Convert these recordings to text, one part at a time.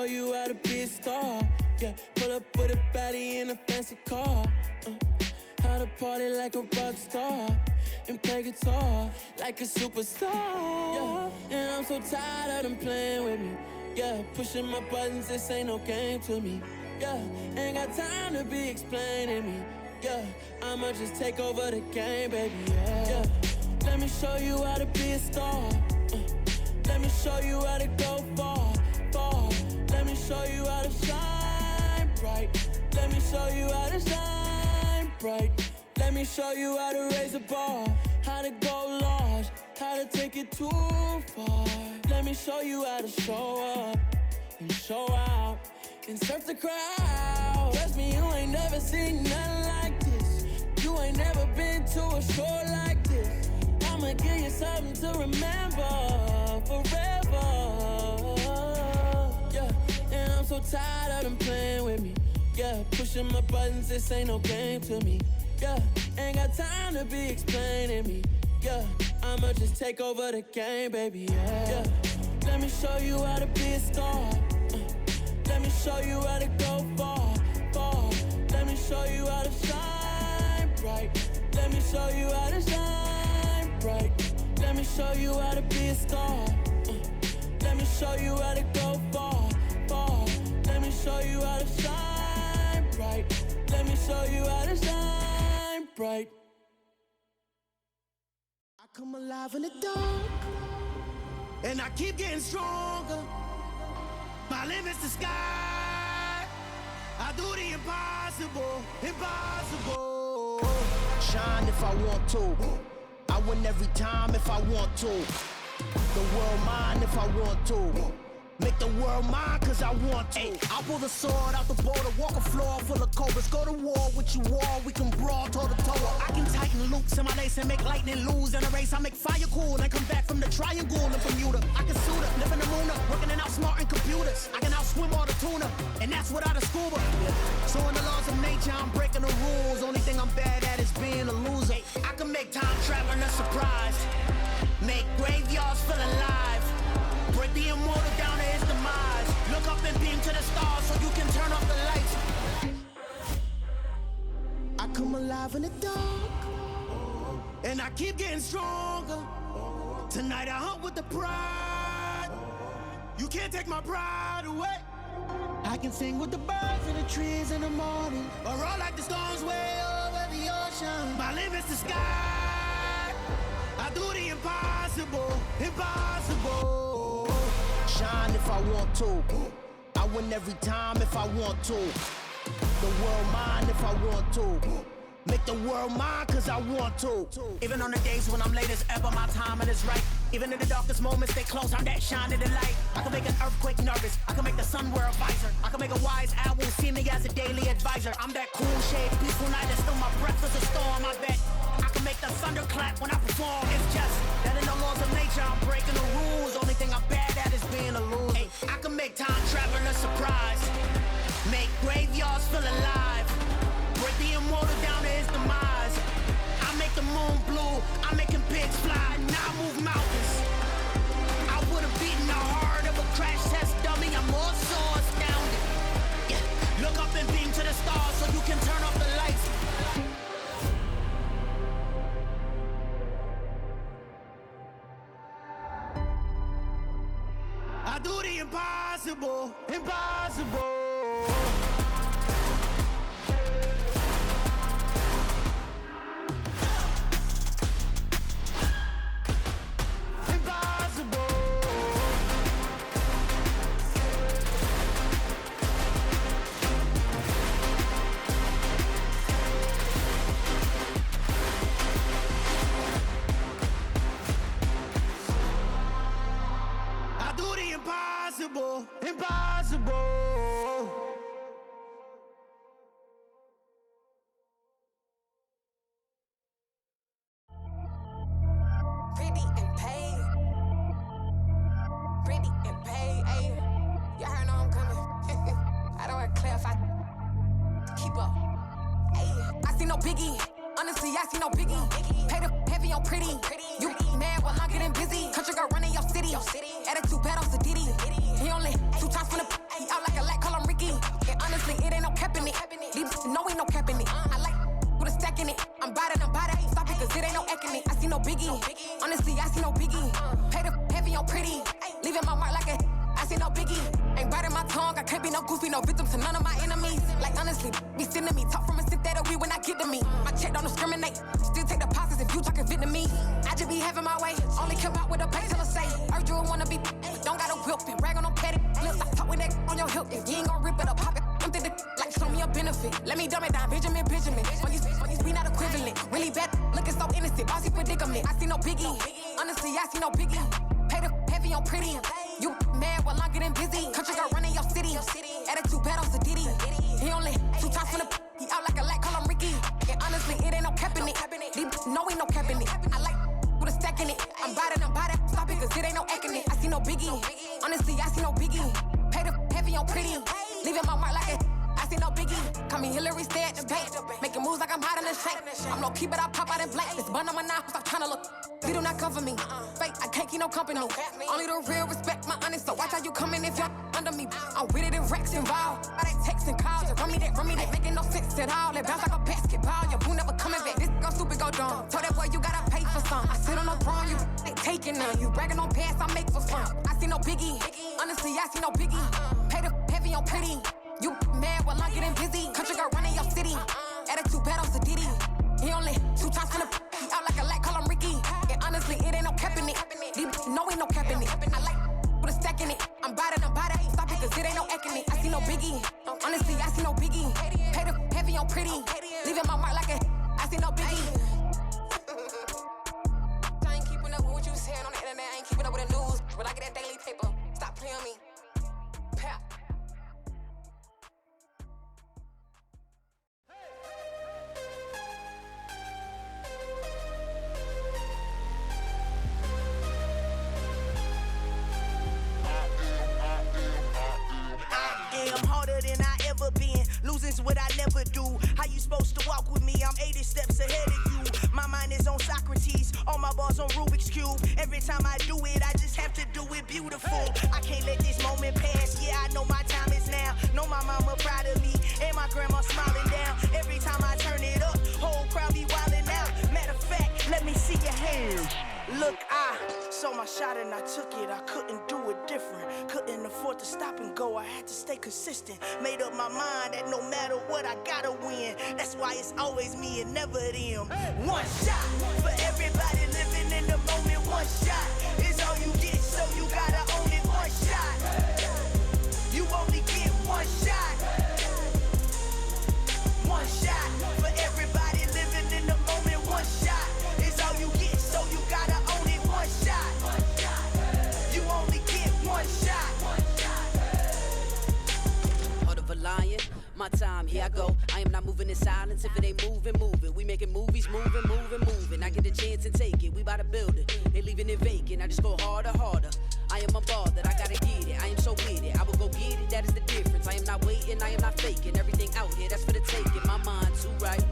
you how to be a star. Yeah, pull up with a baddie in a fancy car. How to party like a rock star and play guitar like a superstar. Yeah, and I'm so tired of them playing with me. Yeah, pushing my buttons, this ain't no game to me. Yeah, ain't got time to be explaining me. Yeah, I'ma just take over the game, baby. Yeah, let me show you how to be a star. Let me show you how to go far, far. Let me show you how to shine bright. Let me show you how to shine bright. Let me show you how to raise a bar, how to go large, how to take it too far. Let me show you how to show up and show out and surf the crowd. Trust me, you ain't never seen nothing like this. You ain't never been to a show like this. I'ma give you something to remember forever. Yeah, and I'm so tired of them playing with me. Yeah, pushing my buttons, this ain't no game to me. Yeah, ain't got time to be explaining me. Yeah, I'ma just take over the game, baby. Yeah, let me show you how to be a star. Let me show you how to go far, far. Let me show you how to shine bright. Let me show you how to shine bright. Let me show you how to be a star. Let me show you how to go far, far. Let me show you how to shine bright. Let me show you how to shine bright. I come alive in the dark, and I keep getting stronger. My limit's the sky. I do the impossible, impossible. Shine if I want to. I win every time if I want to. The world mine if I want to. Make the world mine cause I want to. I pull the sword out the border, walk a floor full of cobras. Go to war with you all, we can brawl toe to toe. I can tighten loops in my lace and make lightning lose in a race. I make fire cool and come back from the triangle and Bermuda. I can suit up, live in the moon up, working and outsmarting computers. I can outswim all the tuna, and that's without a scuba. So in the laws of nature, I'm breaking the rules. Only thing I'm bad at is being a loser. I can make time traveling a surprise, make graveyards feel alive. Break the immortal down to his demise. Look up and beam to the stars so you can turn off the lights. I come alive in the dark, and I keep getting stronger. Tonight I hunt with the pride. You can't take my pride away. I can sing with the birds and the trees in the morning, or roll like the storms way over the ocean. My limit's the sky. I do the impossible, impossible. Shine if I want to. I win every time if I want to. The world mine if I want to. Make the world mine cause I want to. Even on the days when I'm late as ever, my timing is right. Even in the darkest moments, stay close, I'm that shine in the light. I can make an earthquake nervous, I can make the sun wear a visor. I can make a wise owl see me as a daily advisor. I'm that cool shade, peaceful night, and still my breath is a storm, I bet. I can make the thunder clap when I perform. It's just that in the laws of nature, I'm breaking the rules. Only thing I'm bad at is being a loser. Hey, I can make time traveling a surprise, make graveyards feel alive. Break the immortal down to his demise. I make the moon blue, I'm making pigs fly. Now I move mountains. I would've beaten the heart of a crash test dummy. I'm more so astounded. Yeah. Look up and beam to the stars so you can turn off the lights. I do the impossible, impossible. Impossible, impossible. Pretty and paid. Pretty and paid, ayy. Y'all heard know I'm coming. I don't want to clarify. Keep up. Ayy. I see no biggie. Honestly, I see no biggie. Pay the heavy on pretty. You mad while I'm getting busy. Country girl running your city. Attitude bad on Sadiddy. He only 2 times from the he out like biggie. Honestly, I see no biggie. Pay the heavy on pretty. Leaving my mark like a. I see no biggie. Ain't biting my tongue. I can't be no goofy, no victim to none of my enemies. Like honestly, be sending me talk from a sit that we when I get to me. My check don't discriminate. Still take deposits if you talking Vietnamese. I just be having my way. Only come out with a pay till I say. Urge you wanna be. Don't got a whip and rag on no petty. Lips, I talk with that on your hip. If you ain't gon' rip it up, pop it. I'm thinking like show me a benefit. Let me dumb it down, Benjamin. For these we not equivalent. Really bad, looking so innocent. Bossy predicament. I see no biggie. Honestly, I see no biggie. Pay the heavy on pretty. You mad while I'm getting busy. Country girl running your city. Attitude bad on Sadiddy. He only 2 times from the. He out like a light, call him Ricky. And honestly, it ain't no cap in it. These no ain't no cap in it. I like with a stack in it. I'm biting. Stop it, cause it ain't no acting it. I see no biggie. Honestly, I see no biggie. Pay the heavy on pretty. Leaving my mark like a. I see no biggie. Call me Hillary, stay at the bank. Making moves like I'm hiding the shank. I'm no keep it, I pop out in blank. This bun on my knife, stop trying to look. They do not cover me. Fake, I can't keep no company. Only the real respect my honest. So watch how you coming if you're under me. I'm with it and Rex involved. I they text and calls. Just run me that. Making no sense at all. They bounce like a basketball. Your boo never coming back. This go stupid, go dumb. Told that boy you gotta pay for some. I sit on the throne, you ain't taking none. You bragging on pants, I make for fun. I see no biggie. Honestly, I see no biggie. Pay the heavy on pretty. You mad while I'm getting busy. Country girl running your city. Attitude bad on Sadiddy. He only 2 times from the. He out like a light, call him Ricky. And honestly, it ain't no cap in it. No ain't no cap in it. I like with a stack in it. I'm biting. Stop it, cause it ain't no acting it. I see no biggie. Honestly, I see no biggie. Pay the heavy on pretty. Leaving my mark like a. I see no biggie. I ain't keeping up with what you saying on the internet. I ain't keeping up with the news. But I get that daily paper. Stop playing me. Pap. I'm harder than I ever been. Losing's what I never do. How you supposed to walk with me? I'm 80 steps ahead of you. My mind is on Socrates. All my bars on Rubik's Cube. Every time I do it, I just have to do it beautiful. I can't let this moment pass. Yeah, I know my time is now. Know my mama proud of me. And my grandma smiling down. Every time I turn it up, whole crowd be wildin' out. Matter of fact, let me see your hands. Look, I saw my shot and I took it. I couldn't do it different. Couldn't afford to stop and go. I had to stay consistent. Made up my mind that no matter what, I gotta win. That's why it's always me and never them. One shot for everybody living in the moment. One shot is all you get, so you gotta own it. One shot. You only get one shot. One shot for everybody living in the moment. One shot is all you get, so you gotta own it. One shot. You only get one shot. Heart of a lion, my time, here I go. I am not moving in silence. If it ain't moving. We making movies, moving. I get a chance and take it. We bout to build it. They leaving it vacant. I just go harder. I am unbothered. I gotta get it. I am so with it. I will go get it. That is the difference. I am not waiting. I am not faking. Everything out here, that's for the taking. My mind too right.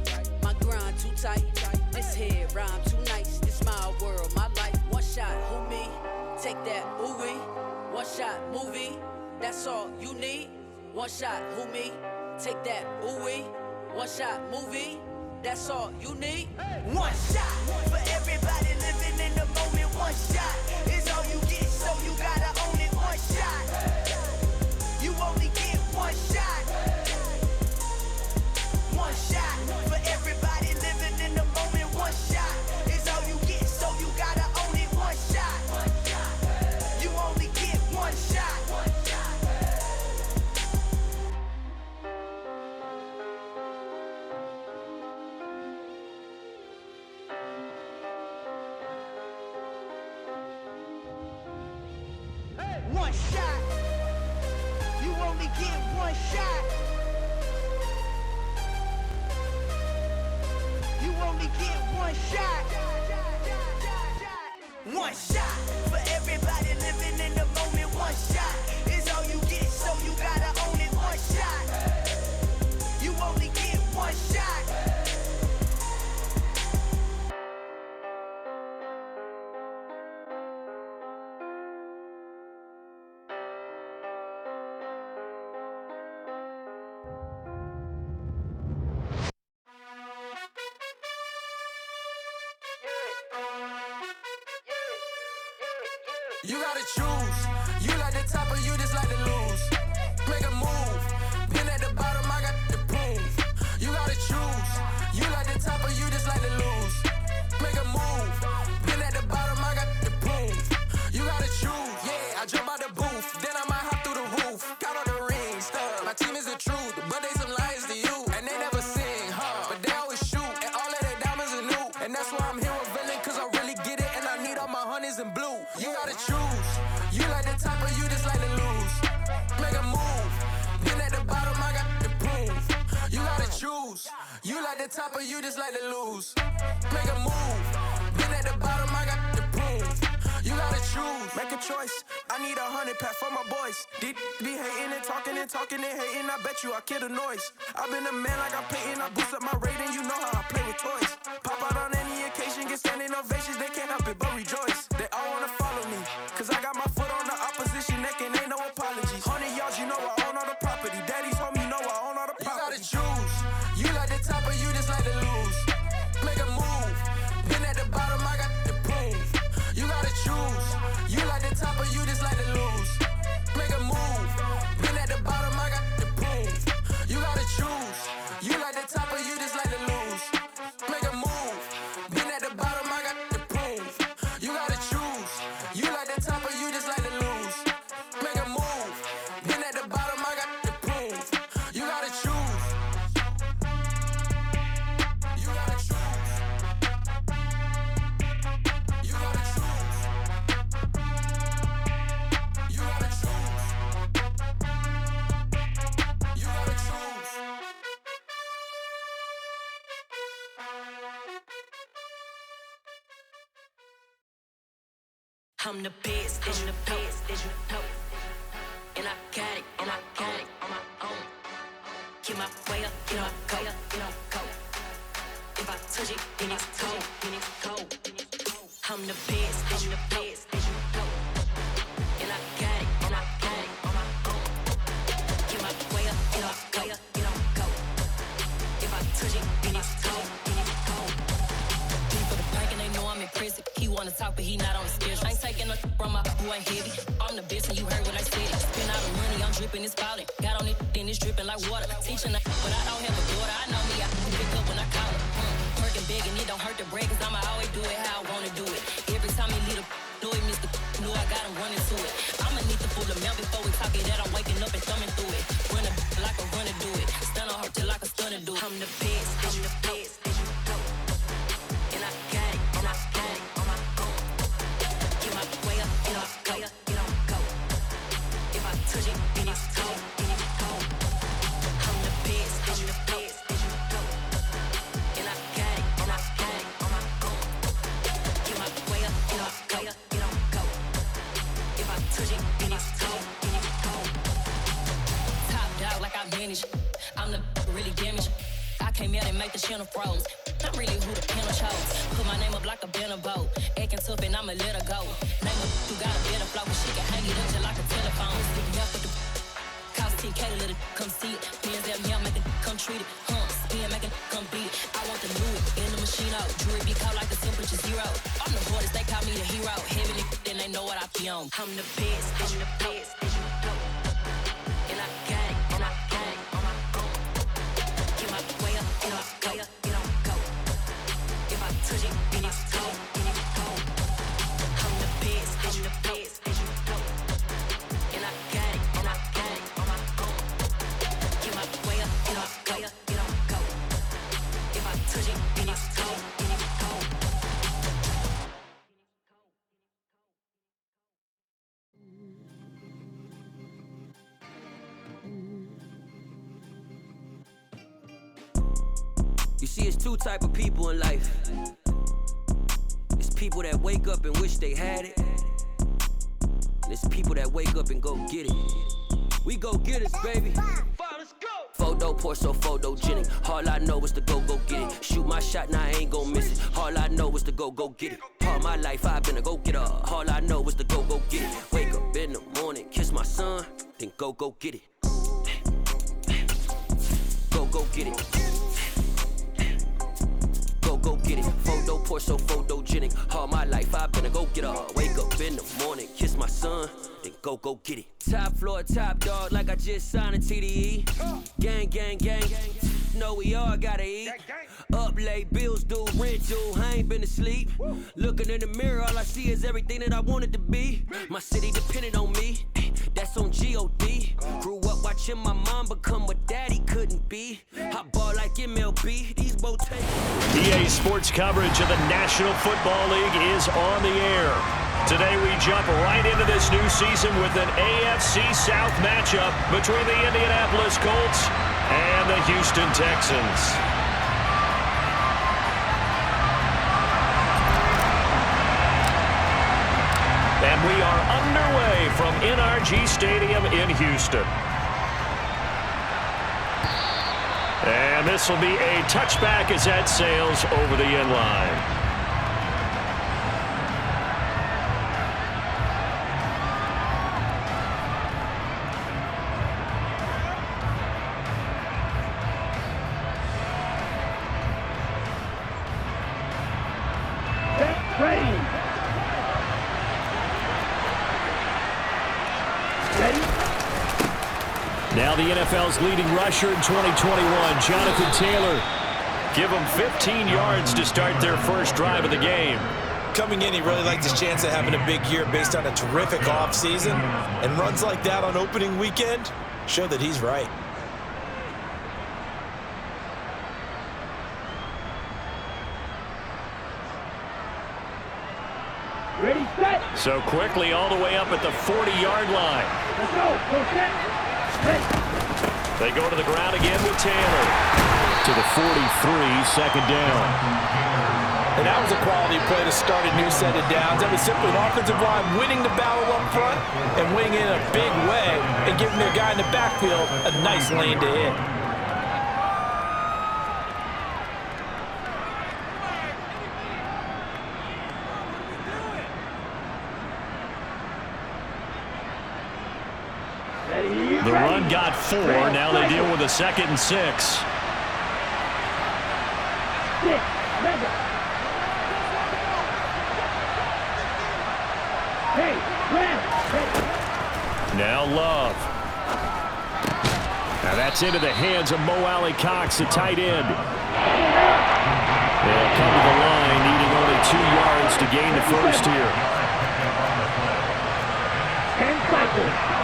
My grind too tight. This here rhyme too nice. This my world, my life. One shot, who me? Take that, ooh wee. One shot, movie. That's all you need. One shot, who me? Take that, ooh wee. One shot, movie. That's all you need. One shot for everybody living in the moment. One shot is all you get, so you gotta own it. One shot. You only get one shot. One shot for everybody living in the moment. One shot is all you get, so you gotta own it. One shot. You only get one shot. One shot. You only get one shot. You only get one shot. One shot for everybody living in the moment. One shot is all you get, so you gotta own it. One shot. You only get one shot. You gotta choose. You like the top or you just like to lose. Make a move. Been at the bottom, I got the proof. You gotta choose. You like the top or you just like to lose. Make a move. Been at the bottom, I got the proof. You gotta choose. Yeah, I jump out the booth. Then I might hop through the roof. Got all the rings. My team is the truth, but they some liars to you. And they never sing, but they always shoot. And all of their diamonds are new. And that's why I'm here revealing, cause I really get it. And I need all my honeys in blue. You gotta choose. You like the top or you just like to lose. Make a move. Been at the bottom, I got the proof. You gotta choose. You like the top or you just like to lose. Make a move. Been at the bottom, I got the proof. You gotta choose. Make a choice. I need 100 pack for my boys. Be hating and talking and hating. I bet you I kill the noise. I've been a man like I'm Peyton. I boost up my rating. You know how I play with toys. Pop out on any occasion, get standing ovations. They can't help it but rejoice. They all wanna follow me, cause I got my foot on the opposition neck and ain't no apologies. 100 yards, you know I own all the property. Daddy's home, you know I own all the property. You gotta choose. You like the top or you just like to lose. Make a move. Been at the bottom, I got the proof. You gotta choose. You like the top or you just like to lose. Make a move. Been at the bottom, I got the proof. You gotta choose. You like the top or you just like to lose. Make a move. Been at the bottom, I got the proof. You gotta choose. You like the top or you just like to lose. Make a move. Been at the bottom, I got the proof. You gotta choose. You gotta choose. You gotta choose. You gotta choose. You gotta choose. I'm the best, as you know. And I got it, on my own. Get my way up, get my go. If I touch it, then it's cold. I'm the best, as you know. And I got it, on my own. Get my way up, get my go. If I touch it, then it's cold. For the prank and they know I'm impressive. He wanna talk, but he not on the schedule. I ain't taking a from my boy heavy. I'm the best and you heard what I said. Spend all the money, I'm dripping, it's falling. Got on it, then it's dripping like water. Teaching but I don't have a daughter. I know me, I can pick up when I call her. Working big and it don't hurt to break, cause I'ma always do it how I wanna do it. Every time he lead a know he missed the know I got him running to it. I'ma need the full amount before we talk it that I'm waking up and thumbing through it. Run a like a runner do it. Stun on her till like a stunner do it. I'm the best, I'm the best, as you know. And I got it, on my own. Get my way up, get on go. If I touch it, then it's cold. I'm the best, as you know. And I got it, on my own. Get my way up, get on go. If I touch it, then it's cold. Top dog like I manage. I'm the really damaged. I came out and make the channel froze. I'm really who the panel chose. Put my name up like a banner boat. Acting tough and I'ma let her go. Name up who got a better flow, but she can hang it up just like a telephone. Sticking up with the cost 10K to let it come see it. Pins that me, I make it come treat it. Spin, make it come beat it. I want the new in the machine out. Jewelry be caught like the temperature zero. I'm the hardest, they call me the hero. Heavenly, then they know what I be on. I'm the best, as you know. And I got it, on my own. Get my way up, get on go. If I touch it, then it's cold. I'm the best, as you know. And I got it, on my own. Get my way up, get on go. If I touch it, then it's cold. You see, it's two type of people in life. It's people that wake up and wish they had it. And it's people that wake up and go get it. We go get it, baby. Let's go. Photo pour so photogenic. All I know is to go get it. Shoot my shot, now I ain't gon' miss it. All I know is to go get it. All my life I've been a go getter. All I know is to go get it. Wake up in the morning, kiss my son, then go get it. Go get it. Go get it. Photo poor, so photogenic. All my life I've been a go-getter. Wake up in the morning, kiss my son, then go get it. Top floor, top dog, like I just signed a TDE. Gang, gang, gang, know we all gotta eat. Up late, bills due, rent due, I ain't been asleep. Looking in the mirror, all I see is everything that I wanted to be. My city depended on me, that's on G.O.D. Grew up watching my mom become what daddy couldn't be. I ball like MLB, these both take. EA Sports coverage of the National Football League is on the air. Today we jump right into this new season with an AFC South matchup between the Indianapolis Colts and the Houston Texans. And we are underway from NRG Stadium in Houston. And this will be a touchback as that sails over the end line. Now the NFL's leading rusher in 2021, Jonathan Taylor. Give him 15 yards to start their first drive of the game. Coming in, he really liked his chance of having a big year based on a terrific offseason. And runs like that on opening weekend show that he's right. Ready, set. So quickly all the way up at the 40-yard line. Let's go. Go set. They go to the ground again with Taylor. To the 43, second down. And that was a quality play to start a new set of downs. That was simply an offensive line winning the battle up front and winning in a big way and giving their guy in the backfield a nice lane to hit. The run got 4. Now they deal with a 2nd and 6. Now Love. Now that's into the hands of Mo Alley Cox, the tight end. They'll come to the line, needing only 2 yards to gain the first here. 10 seconds.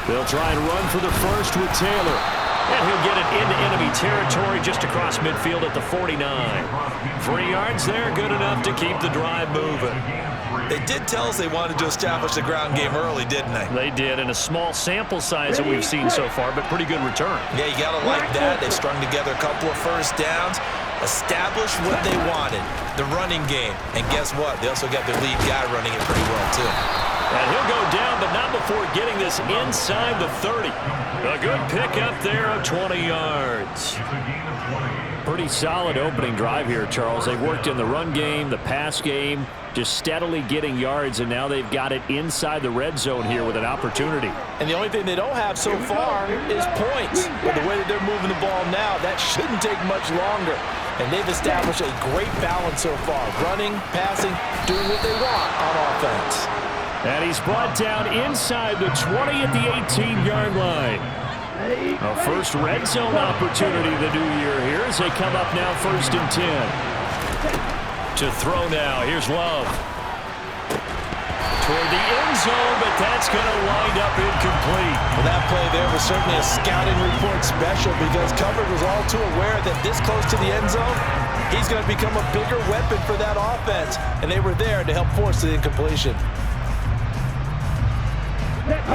They'll try and run for the first with Taylor. And he'll get it into enemy territory just across midfield at the 49. 3 yards there, good enough to keep the drive moving. They did tell us they wanted to establish the ground game early, didn't they? They did, in a small sample size that we've seen so far, but pretty good return. Yeah, you got to like that. They strung together a couple of first downs, established what they wanted, the running game. And guess what? They also got their lead guy running it pretty well, too. And he'll go down, but not before getting this inside the 30. A good pickup there of 20 yards. Pretty solid opening drive here, Charles. They've worked in the run game, the pass game, just steadily getting yards, and now they've got it inside the red zone here with an opportunity. And the only thing they don't have so far is points. But the way that they're moving the ball now, that shouldn't take much longer. And they've established a great balance so far. Running, passing, doing what they want on offense. And he's brought down inside the 20 at the 18-yard line. A first red zone opportunity the new year here as they come up now 1st and 10. To throw now, here's Love. Toward the end zone, but that's going to wind up incomplete. Well, that play there was certainly a scouting report special because coverage was all too aware that this close to the end zone, he's going to become a bigger weapon for that offense. And they were there to help force the incompletion.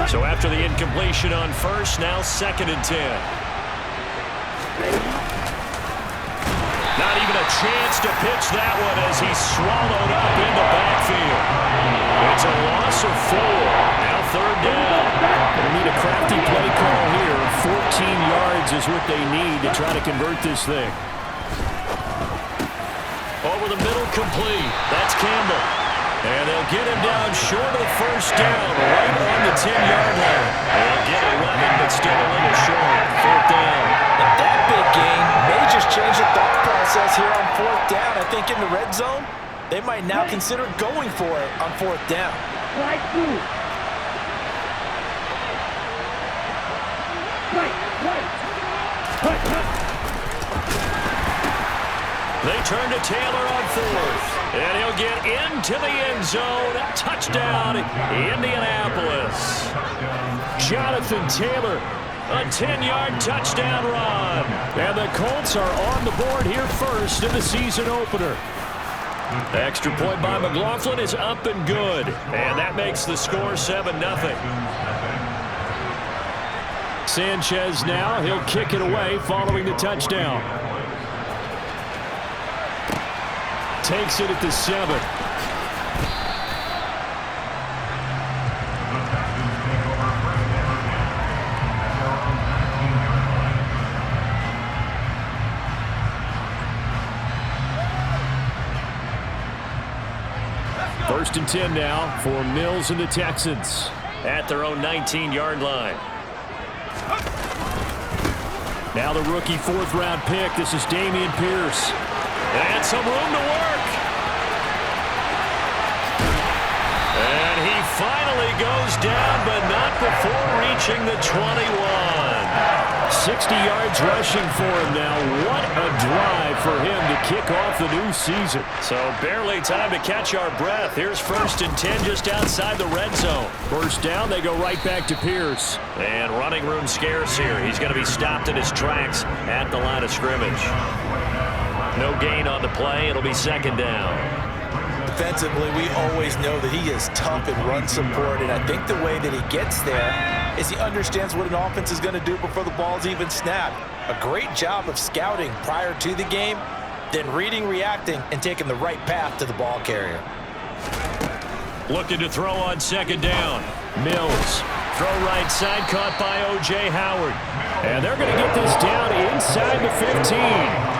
So after the incompletion on first, now 2nd and 10. Not even a chance to pitch that one as he's swallowed up in the backfield. It's a loss of 4. Now 3rd down. They need a crafty play call here. 14 yards is what they need to try to convert this thing. Over the middle, complete. That's Campbell. And they'll get him down short of the first down, right on the 10-yard line. They'll get 11, but still a little short. 4th down. And that big gain may just change the thought process here on 4th down. I think in the red zone, they might now consider going for it on 4th down. They turn to Taylor on 4th. And he'll get into the end zone. Touchdown, Indianapolis. Jonathan Taylor, a 10-yard touchdown run. And the Colts are on the board here first in the season opener. The extra point by McLaughlin is up and good. And that makes the score 7-0. Sanchez now, he'll kick it away following the touchdown. Takes it at the 7. First and 10 now for Mills and the Texans at their own 19-yard line. Now the rookie 4th-round pick. This is Dameon Pierce. And some room to work. And he finally goes down, but not before reaching the 21. 60 yards rushing for him now. What a drive for him to kick off the new season. So barely time to catch our breath. Here's 1st and 10 just outside the red zone. First down, they go right back to Pierce. And running room scarce here. He's going to be stopped in his tracks at the line of scrimmage. No gain on the play. It'll be 2nd down. Defensively, we always know that he is tough in run support, and I think the way that he gets there is he understands what an offense is going to do before the ball's even snapped. A great job of scouting prior to the game, then reading, reacting, and taking the right path to the ball carrier. Looking to throw on 2nd down. Mills. Throw right side, caught by O.J. Howard. And they're going to get this down inside the 15.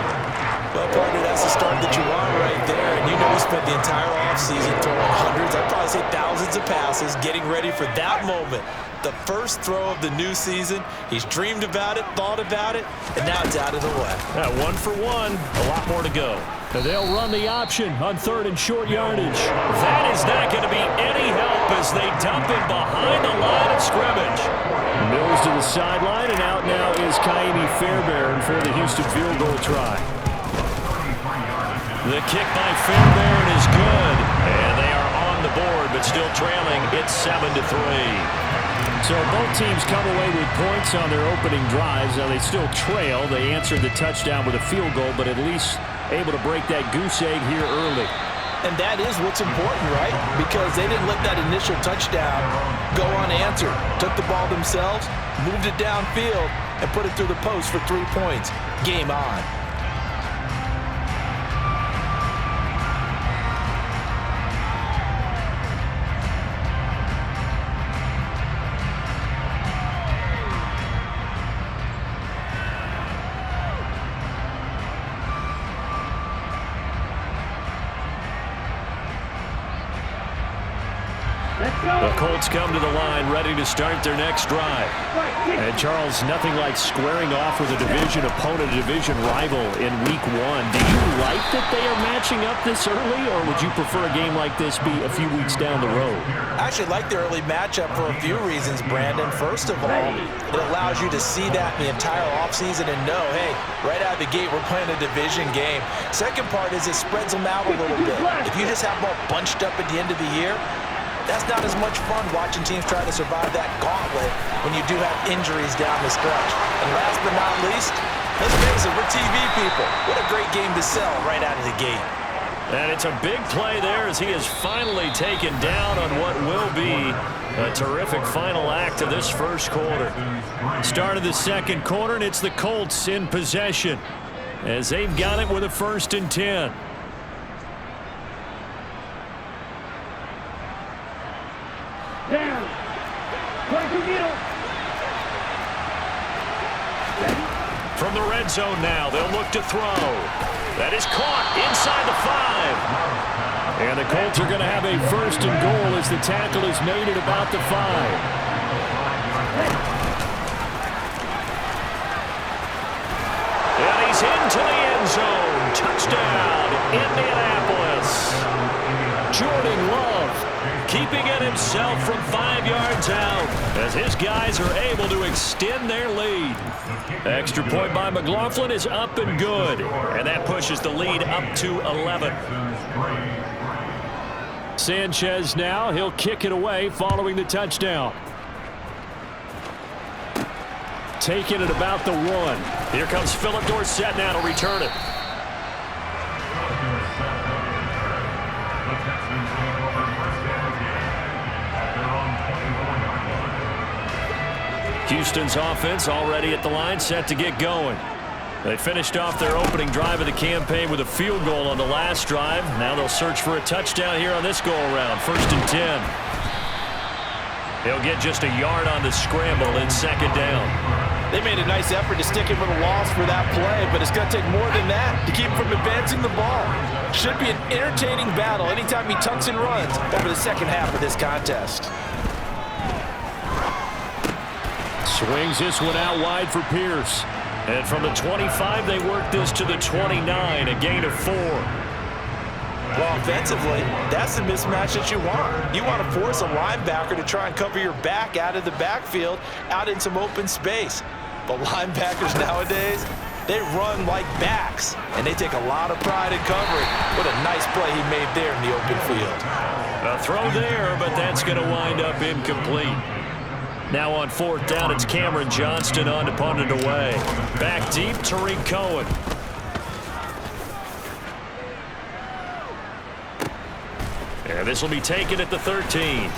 Well, partner, that's the start that you want right there. And you know he spent the entire offseason throwing hundreds, I'd probably say thousands of passes, getting ready for that moment. The first throw of the new season. He's dreamed about it, thought about it, and now it's out of the way. 1 for 1. A lot more to go. They'll run the option on 3rd and short yardage. That is not going to be any help as they dump it behind the line of scrimmage. Mills to the sideline, and out now is Kaimi Fairbairn for the Houston field goal try. The kick by Fairbairn is good, and they are on the board, but still trailing. It's 7-3. So both teams come away with points on their opening drives. Now they still trail. They answered the touchdown with a field goal, but at least able to break that goose egg here early. And that is what's important, right? Because they didn't let that initial touchdown go unanswered. Took the ball themselves, moved it downfield, and put it through the post for 3 points. Game on. The Colts come to the line ready to start their next drive. And Charles, nothing like squaring off with a division opponent, a division rival in week 1. Do you like that they are matching up this early, or would you prefer a game like this be a few weeks down the road? I actually like the early matchup for a few reasons, Brandon. First of all, it allows you to see that the entire offseason and know, hey, right out of the gate, we're playing a division game. Second part is it spreads them out a little bit. If you just have them all bunched up at the end of the year, that's not as much fun watching teams try to survive that gauntlet when you do have injuries down the stretch. And last but not least, let's face it, we're TV people. What a great game to sell right out of the gate. And it's a big play there as he is finally taken down on what will be a terrific final act of this first quarter. Start of the second quarter, and it's the Colts in possession as they've got it with a 1st and 10. From the red zone now, they'll look to throw. That is caught inside the 5. And the Colts are going to have a 1st and goal as the tackle is made at about the 5. Into the end zone. Touchdown, Indianapolis. Jordan Love keeping it himself from 5 yards out as his guys are able to extend their lead. Extra point by McLaughlin is up and good, and that pushes the lead up to 11. Sanchez now, he'll kick it away following the touchdown. Taking it about the 1. Here comes Philip Dorsett now to return it. Houston's offense already at the line, set to get going. They finished off their opening drive of the campaign with a field goal on the last drive. Now they'll search for a touchdown here on this go-around. 1st and 10. They'll get just a yard on the scramble in 2nd down. They made a nice effort to stick him with a loss for that play, but it's going to take more than that to keep him from advancing the ball. Should be an entertaining battle anytime he tucks and runs over the second half of this contest. Swings this one out wide for Pierce. And from the 25, they work this to the 29, a gain of 4. Well, offensively, that's the mismatch that you want. You want to force a linebacker to try and cover your back out of the backfield, out in some open space. But linebackers nowadays, they run like backs, and they take a lot of pride in covering. What a nice play he made there in the open field. A throw there, but that's going to wind up incomplete. Now on 4th down, it's Cameron Johnston on to punt it away. Back deep, Tariq Cohen. And this will be taken at the 13.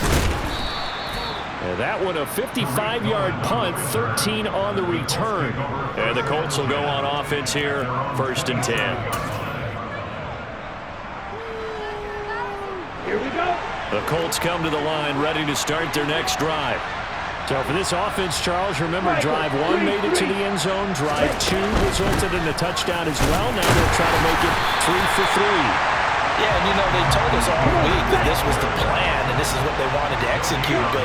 And that one a 55-yard punt, 13 on the return. And the Colts will go on offense here, 1st and 10. Here we go. The Colts come to the line, ready to start their next drive. So for this offense, Charles, remember drive 1 made it to the end zone. Drive 2 resulted in a touchdown as well. Now they'll try to make it 3 for 3. Yeah, and you know, they told us all week that this was the plan and this is what they wanted to execute, but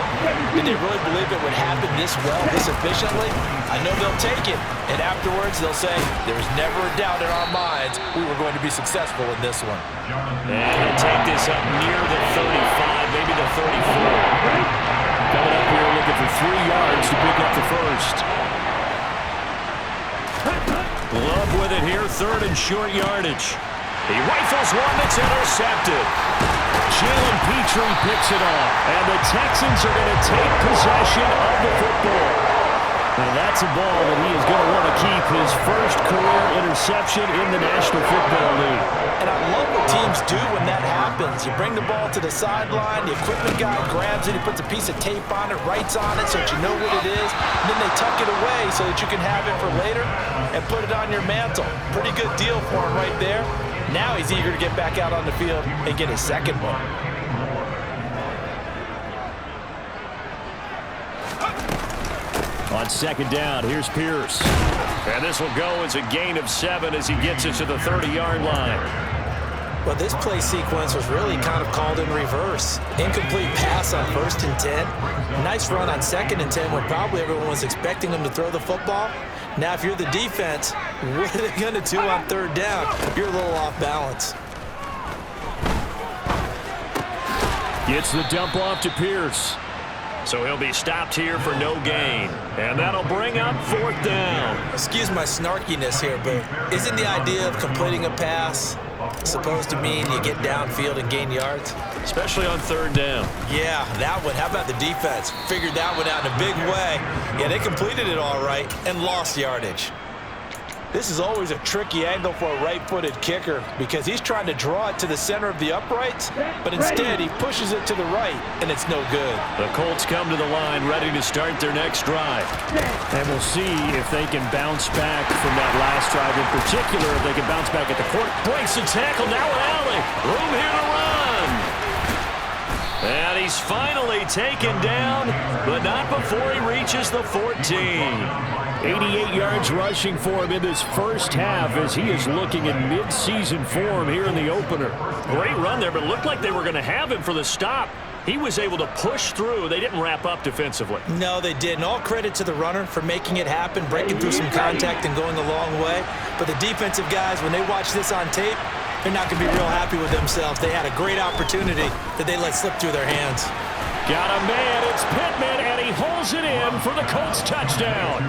did they really believe it would happen this well, this efficiently? I know they'll take it, and afterwards they'll say, there was never a doubt in our minds we were going to be successful in this one. And he'll take this up near the 35, maybe the 34. Coming up here looking for 3 yards to pick up the 1st. Love with it here, 3rd and short yardage. He rifles one that's intercepted. Jalen Petrie picks it off, and the Texans are going to take possession of the football. And that's a ball that he is going to want to keep, his first career interception in the National Football League. And I love what teams do when that happens. You bring the ball to the sideline, the equipment guy grabs it, he puts a piece of tape on it, writes on it so that you know what it is, and then they tuck it away so that you can have it for later and put it on your mantle. Pretty good deal for him right there. Now he's eager to get back out on the field and get his 2nd one. On 2nd down, here's Pierce. And this will go as a gain of 7 as he gets it to the 30-yard line. Well, this play sequence was really kind of called in reverse. Incomplete pass on 1st and 10. Nice run on 2nd and 10 when probably everyone was expecting him to throw the football. Now, if you're the defense, what are they going to do on 3rd down? You're a little off balance. Gets the dump off to Pierce. So he'll be stopped here for no gain. And that'll bring up 4th down. Excuse my snarkiness here, but isn't the idea of completing a pass supposed to mean you get downfield and gain yards? Especially on 3rd down. Yeah, that one. How about the defense? Figured that one out in a big way. Yeah, they completed it all right and lost yardage. This is always a tricky angle for a right-footed kicker because he's trying to draw it to the center of the uprights, but instead he pushes it to the right, and it's no good. The Colts come to the line ready to start their next drive. And we'll see if they can bounce back from that last drive in particular, if they can bounce back at the court. Breaks the tackle, now an alley. Room here to run. And he's finally taken down, but not before he reaches the 14. 88 yards rushing for him in this first half as he is looking in mid-season form here in the opener. Great run there, but it looked like they were going to have him for the stop. He was able to push through. They didn't wrap up defensively. No, they didn't. All credit to the runner for making it happen, breaking through some contact and going a long way. But the defensive guys, when they watch this on tape, they're not going to be real happy with themselves. They had a great opportunity that they let slip through their hands. Got a man, it's Pittman, and he holds it in for the Colts touchdown.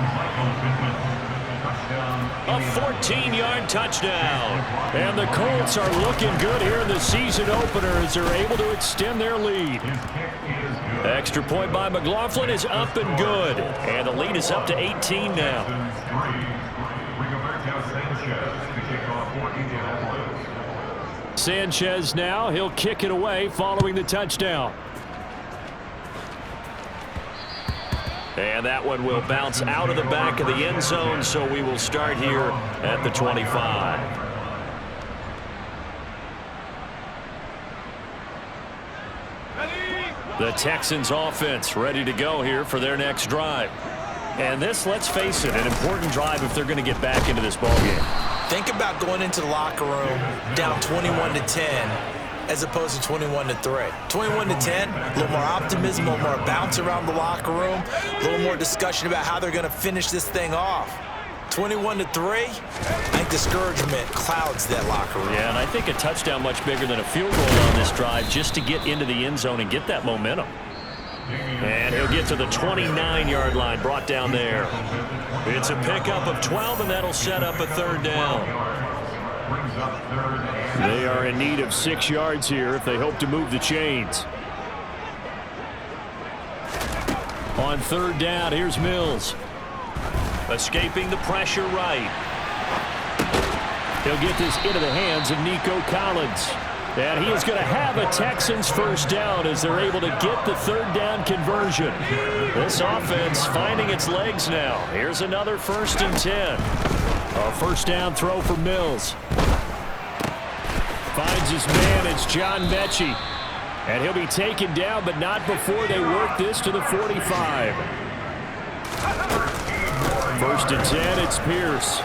A 14-yard touchdown. And the Colts are looking good here in the season opener as they're able to extend their lead. Extra point by McLaughlin is up and good. And the lead is up to 18 now. Sanchez now, he'll kick it away following the touchdown. And that one will bounce out of the back of the end zone, so we will start here at the 25. The Texans offense ready to go here for their next drive. And this, let's face it, an important drive if they're going to get back into this ballgame. Think about going into the locker room down 21-10 as opposed to 21-3. 21-10, a little more optimism, a little more bounce around the locker room, a little more discussion about how they're going to finish this thing off. 21-3, I think discouragement clouds that locker room. Yeah, and I think a touchdown much bigger than a field goal on this drive just to get into the end zone and get that momentum. And he'll get to the 29-yard line, brought down there. It's a pickup of 12, and that'll set up a third down. They are in need of 6 yards here if they hope to move the chains. On third down, here's Mills. Escaping the pressure right. He'll get this into the hands of Nico Collins. And he is going to have a Texans first down as they're able to get the third down conversion. This offense finding its legs now. Here's another 1st and 10. A first down throw for Mills. Finds his man, it's John Mechie. And he'll be taken down, but not before they work this to the 45. 1st and 10, it's Pierce.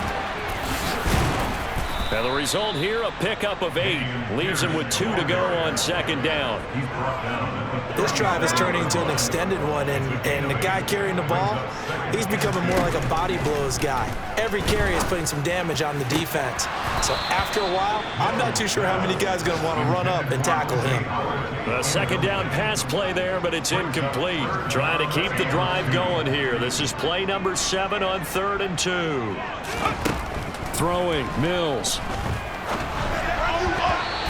And the result here, a pickup of 8. Leaves him with 2 to go on second down. This drive is turning into an extended one, and the guy carrying the ball, he's becoming more like a body blows guy. Every carry is putting some damage on the defense. So after a while, I'm not too sure how many guys are going to want to run up and tackle him. A second down pass play there, but it's incomplete. Trying to keep the drive going here. This is play number 7 on 3rd and 2. Throwing, Mills.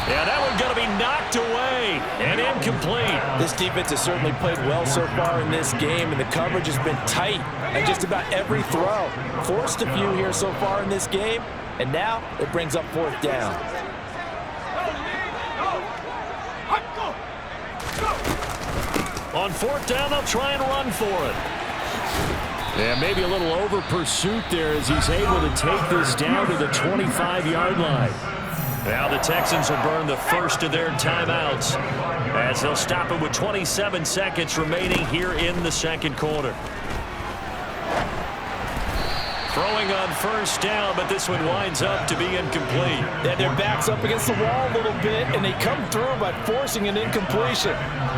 Yeah, that one's going to be knocked away and incomplete. This defense has certainly played well so far in this game, and the coverage has been tight on just about every throw. Forced a few here so far in this game, and now it brings up 4th down. On 4th down, they'll try and run for it. Yeah, maybe a little over pursuit there as he's able to take this down to the 25-yard line. Now the Texans will burn the first of their timeouts as they'll stop it with 27 seconds remaining here in the second quarter. Throwing on 1st down, but this one winds up to be incomplete. Yeah, their back's up against the wall a little bit, and they come through by forcing an incompletion.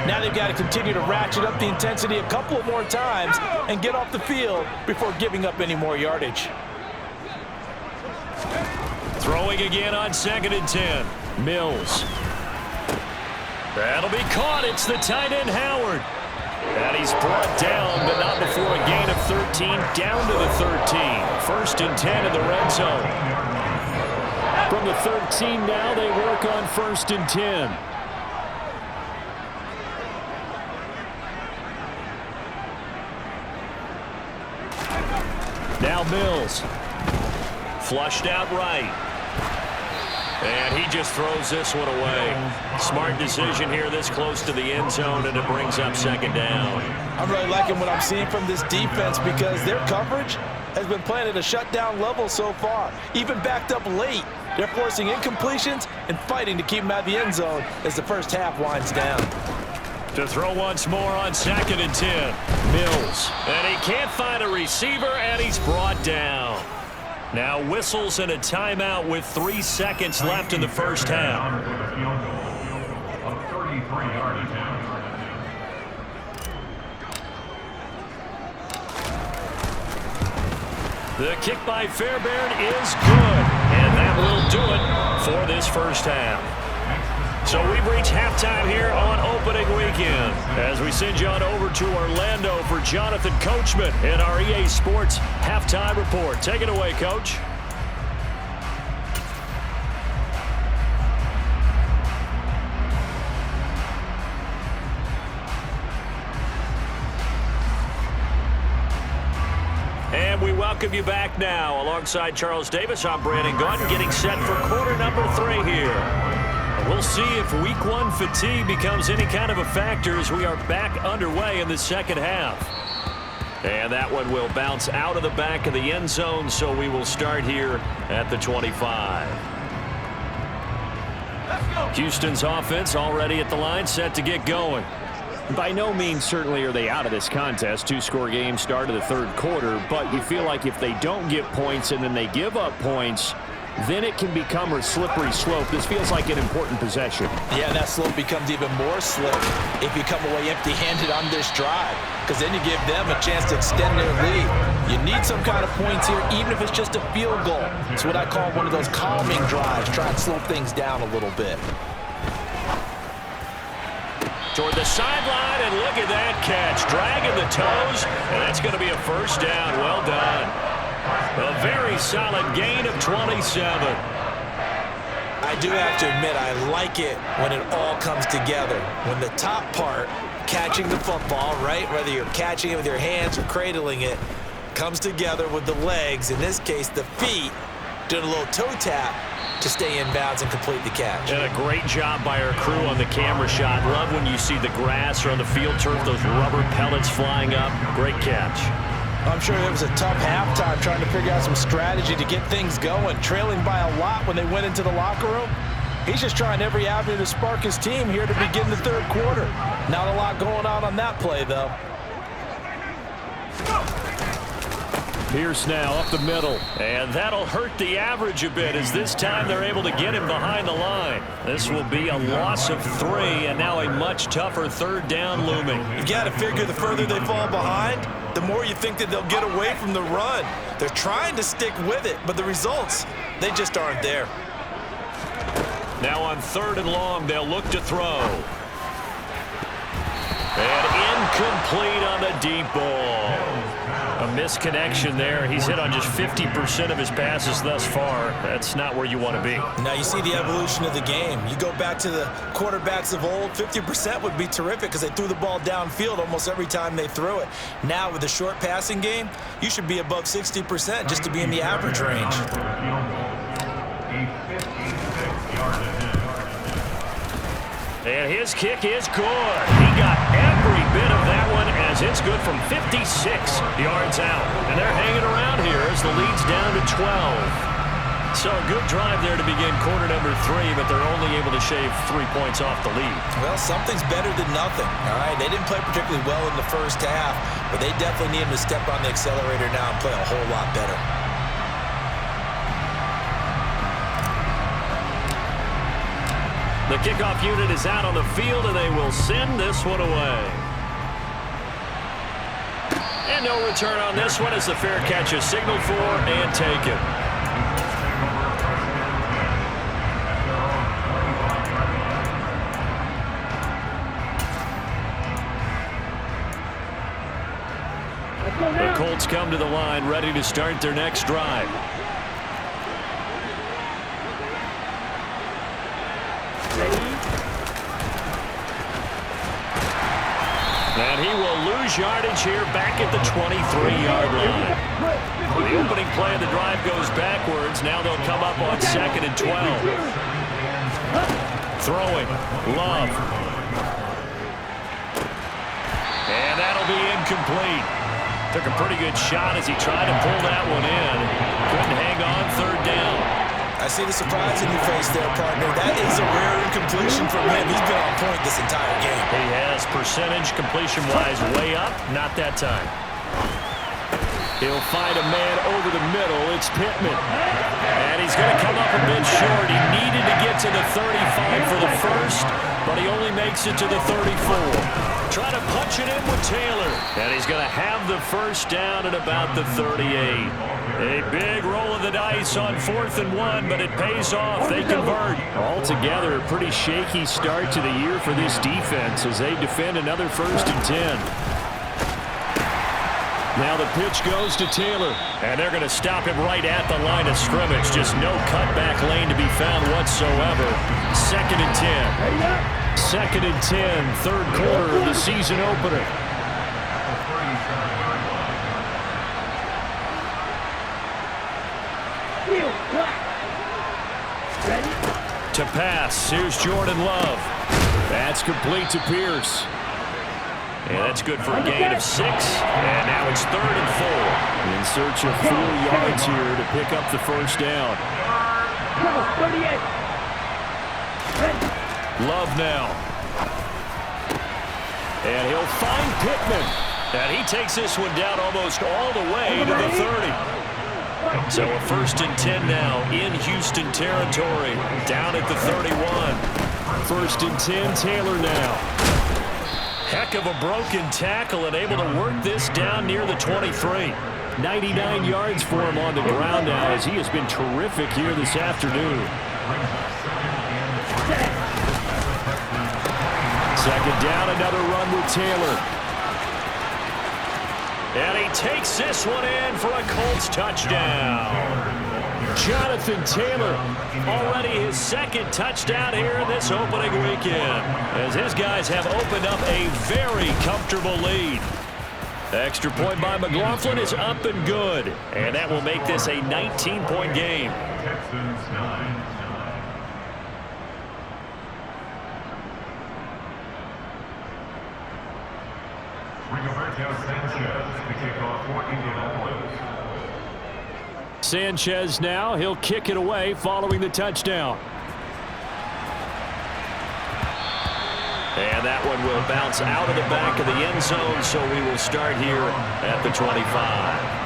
Now they've got to continue to ratchet up the intensity a couple of more times and get off the field before giving up any more yardage. Throwing again on 2nd and 10. Mills. That'll be caught. It's the tight end, Howard. And he's brought down, but not before a gain of 13, down to the 13. 1st and 10 in the red zone. From the 13 now, they work on 1st and 10. Now Mills. Flushed out right. And he just throws this one away. Smart decision here this close to the end zone, and it brings up 2nd down. I'm really liking what I'm seeing from this defense because their coverage has been playing at a shutdown level so far. Even backed up late, they're forcing incompletions and fighting to keep them out of the end zone as the first half winds down. To throw once more on 2nd and 10. Mills. And he can't find a receiver, and he's brought down. Now whistles and a timeout with 3 seconds left in the first half. The kick by Fairbairn is good, and that will do it for this first half. So we've reached halftime here on opening weekend as we send you on over to Orlando for Jonathan Coachman in our EA Sports Halftime Report. Take it away, Coach. And we welcome you back now. Alongside Charles Davis, I'm Brandon Gaunt, getting set for quarter number 3 here. We'll see if week 1 fatigue becomes any kind of a factor as we are back underway in the second half. And that one will bounce out of the back of the end zone, so we will start here at the 25. Houston's offense already at the line, set to get going. By no means certainly are they out of this contest. 2-score game start of the third quarter, but you feel like if they don't get points and then they give up points, then it can become a slippery slope. This feels like an important possession. Yeah, that slope becomes even more slick if you come away empty-handed on this drive, because then you give them a chance to extend their lead. You need some kind of points here, even if it's just a field goal. It's what I call one of those calming drives. Try and slow things down a little bit. Toward the sideline, and look at that catch. Dragging the toes, and that's going to be a first down. Well done. A very solid gain of 27. I do have to admit, I like it when it all comes together. When the top part, catching the football, right, whether you're catching it with your hands or cradling it, comes together with the legs, in this case the feet, doing a little toe tap to stay in bounds and complete the catch. And a great job by our crew on the camera shot. Love when you see the grass or on the field turf, those rubber pellets flying up. Great catch. I'm sure it was a tough halftime trying to figure out some strategy to get things going, trailing by a lot when they went into the locker room. He's just trying every avenue to spark his team here to begin the third quarter. Not a lot going on that play, though. Pierce now up the middle. And that'll hurt the average a bit as this time they're able to get him behind the line. This will be a loss of 3, and now a much tougher third down looming. You've got to figure the further they fall behind, the more you think that they'll get away from the run. They're trying to stick with it, but the results, they just aren't there. Now on 3rd and long, they'll look to throw. And incomplete on the deep ball. A misconnection there. He's hit on just 50% of his passes thus far. That's not where you want to be. Now you see the evolution of the game. You go back to the quarterbacks of old, 50% would be terrific because they threw the ball downfield almost every time they threw it. Now with the short passing game, you should be above 60% just to be in the average range. And his kick is good. He got every bit of that one as it's good from 56 yards out. And they're hanging around here as the lead's down to 12. So a good drive there to begin quarter number 3, but they're only able to shave 3 points off the lead. Well, something's better than nothing, all right? They didn't play particularly well in the first half, but they definitely need him to step on the accelerator now and play a whole lot better. The kickoff unit is out on the field, and they will send this one away. And no return on this one as the fair catch is signaled for and taken. The Colts come to the line, ready to start their next drive. And he will lose yardage here back at the 23-yard line. The opening play of the drive goes backwards. Now they'll come up on 2nd and 12. Throwing. Love. And that'll be incomplete. Took a pretty good shot as he tried to pull that one in. Couldn't hang on 3rd down. I see the surprise in your face there, partner. That is a rare incompletion from him. He's been on point this entire game. He has percentage completion-wise way up. Not that time. He'll find a man over the middle. It's Pittman. And he's going to come up a bit short. He needed to get to the 35 for the first, but he only makes it to the 34. Trying to punch it in with Taylor. And he's going to have the first down at about the 38. A big roll of the dice on 4th and 1, but it pays off. They convert. Altogether, a pretty shaky start to the year for this defense as they defend another 1st and 10. Now the pitch goes to Taylor. And they're going to stop him right at the line of scrimmage. Just no cutback lane to be found whatsoever. 2nd and 10. 2nd and 10, third quarter of the season opener. To pass, here's Jordan Love. That's complete to Pierce. And that's good for a gain of 6. And now it's 3rd and 4. In search of 4 yards here to pick up the first down. Love now. And he'll find Pittman. And he takes this one down almost all the way to the 30. So a 1st and 10 now in Houston territory. Down at the 31. 1st and 10, Taylor now. Heck of a broken tackle and able to work this down near the 23. 99 yards for him on the ground now as he has been terrific here this afternoon. 2nd down, another run with Taylor. And he takes this one in for a Colts touchdown. Jonathan Taylor, already his 2nd touchdown here in this opening weekend, as his guys have opened up a very comfortable lead. Extra point by McLaughlin is up and good, and that will make this a 19-point game. Texans 9. Sanchez now, he'll kick it away following the touchdown. And that one will bounce out of the back of the end zone, so we will start here at the 25.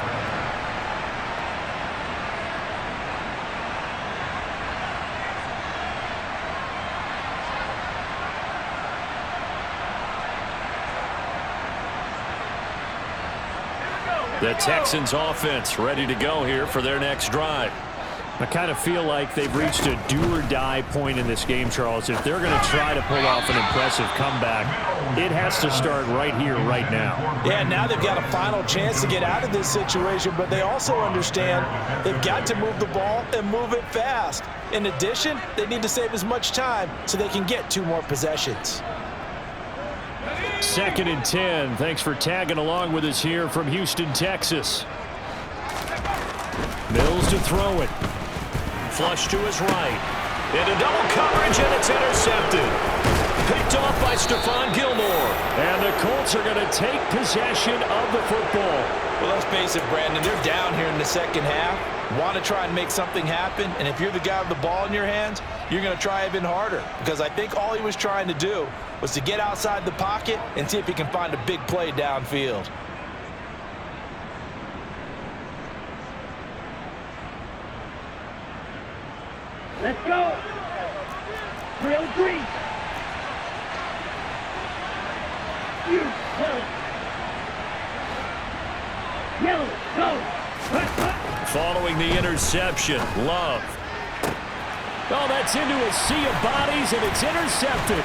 The Texans offense ready to go here for their next drive. I kind of feel like they've reached a do-or-die point in this game, Charles. If they're going to try to pull off an impressive comeback, it has to start right here, right now. Yeah, now they've got a final chance to get out of this situation, but they also understand they've got to move the ball and move it fast. In addition, they need to save as much time so they can get 2 more possessions. 2nd and 10. Thanks for tagging along with us here from Houston, Texas. Mills to throw it. Flush to his right. Into double coverage, and it's intercepted. Picked off by Stephon Gilmore. And the Colts are going to take possession of the football. Well, let's face it, Brandon. They're down here in the 2nd half. Want to try and make something happen, and if you're the guy with the ball in your hands, you're going to try even harder, because I think all he was trying to do was to get outside the pocket and see if he can find a big play downfield. Let's go. Real green. You yellow, go. Following the interception, Love. Oh, that's into a sea of bodies, and it's intercepted.